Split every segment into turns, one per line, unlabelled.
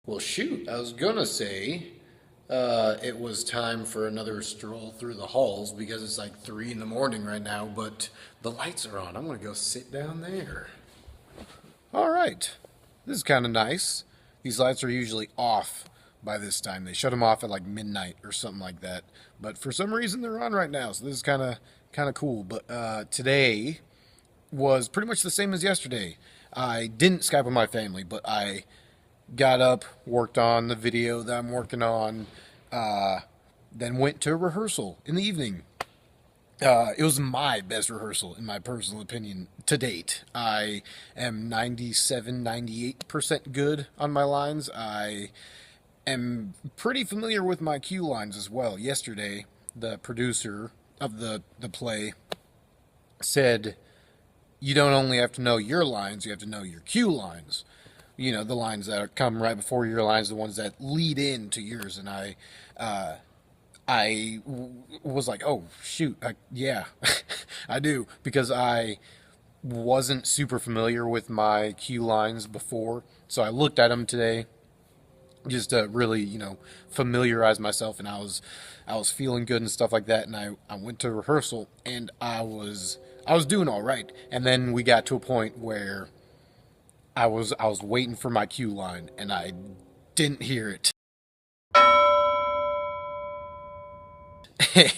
Well, shoot, I was gonna say it was time for another stroll through the halls because it's like 3 in the morning right now, but the lights are on. I'm gonna go sit down there. All right, this is kind of nice. These lights are usually off by this time. They shut them off at like midnight or something like that. But for some reason they're on right now, so this is kind of cool. But today was pretty much the same as yesterday. I didn't Skype with my family, but I got up, worked on the video that I'm working on, uh, then went to rehearsal in the evening. It was my best rehearsal, in my personal opinion, to date. I am 97, 98% good on my lines. I am pretty familiar with my cue lines as well. Yesterday, the producer of the play said, you don't only have to know your lines, you have to know your cue lines. You know, the lines that come right before your lines, the ones that lead into yours. And was like, oh shoot, yeah, I do, because I wasn't super familiar with my cue lines before, so I looked at them today just to really, familiarize myself, and I was feeling good and stuff like that, and I went to rehearsal, and I was doing all right, and then we got to a point where I was waiting for my cue line, and I didn't hear it.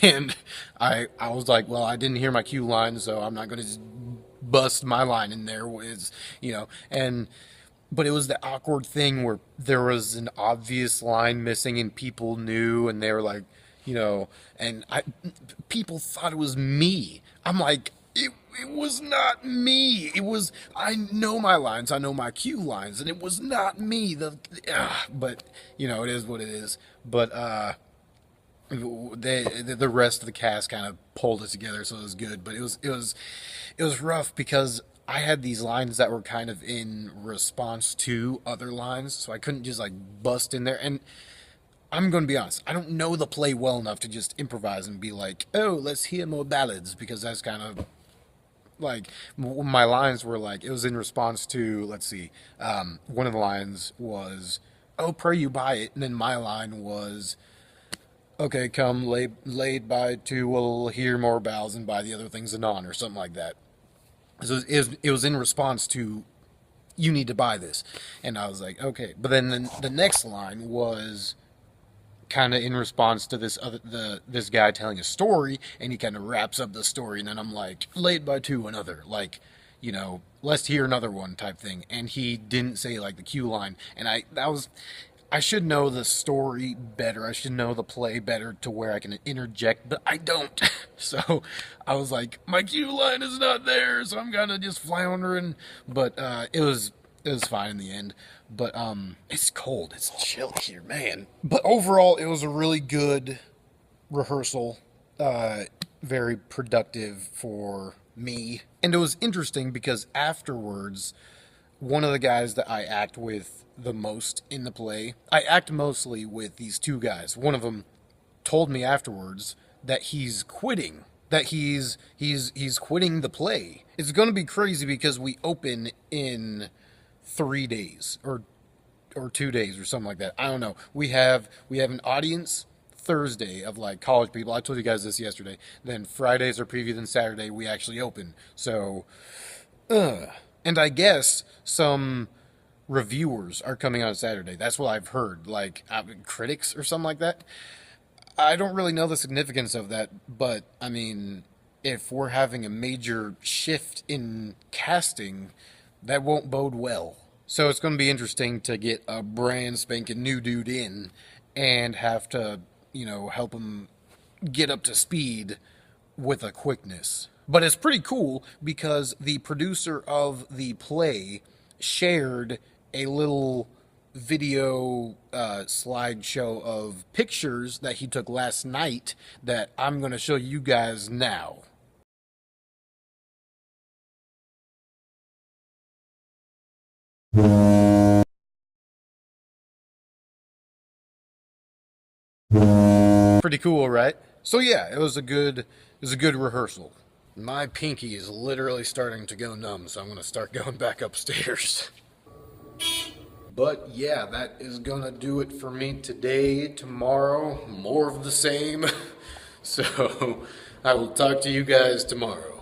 And I was like, well, I didn't hear my cue line, so I'm not going to just bust my line in there. And but it was the awkward thing where there was an obvious line missing, and people knew, and they were like, and people thought it was me. I'm like, it was not me. I know my lines, I know my cue lines, and it was not me. But it is what it is. But the rest of the cast kind of pulled it together, so it was good. But it was rough because I had these lines that were kind of in response to other lines, so I couldn't just like bust in there. And I'm going to be honest, I don't know the play well enough to just improvise and be like, oh, let's hear more ballads, because that's kind of like my lines were like, it was in response to, let's see, one of the lines was, oh, pray you buy it, and then my line was, okay, come laid by two, we'll hear more bells and buy the other things anon, or something like that. So it was in response to, you need to buy this, and I was like, okay. But then the next line was kind of in response to this guy telling a story, and he kind of wraps up the story, and then I'm like, laid by two another, like, let's hear another one type thing. And he didn't say like the cue line, and I should know the story better. I should know the play better to where I can interject, but I don't. So I was like, my cue line is not there, so I'm kind of just floundering. But it was fine in the end. But it's cold. It's chilly here, man. But overall, it was a really good rehearsal. Very productive for me, and it was interesting because afterwards, one of the guys that I act with the most in the play, I act mostly with these two guys. One of them told me afterwards that he's quitting, that he's quitting the play. It's going to be crazy because we open in 3 days, or 2 days or something like that. I don't know. We have an audience Thursday of like college people. I told you guys this yesterday. Then Fridays are preview. Then Saturday we actually open. So, and I guess some reviewers are coming on Saturday. That's what I've heard. Like critics or something like that. I don't really know the significance of that, but I mean, if we're having a major shift in casting, that won't bode well. So it's going to be interesting to get a brand spanking new dude in and have to, help him get up to speed with a quickness. But it's pretty cool because the producer of the play shared a little video slideshow of pictures that he took last night that I'm going to show you guys now. Pretty cool, right? So yeah, it was a good rehearsal. My pinky is literally starting to go numb, so I'm going to start going back upstairs. But yeah, that is gonna do it for me today. Tomorrow, more of the same. So I will talk to you guys tomorrow.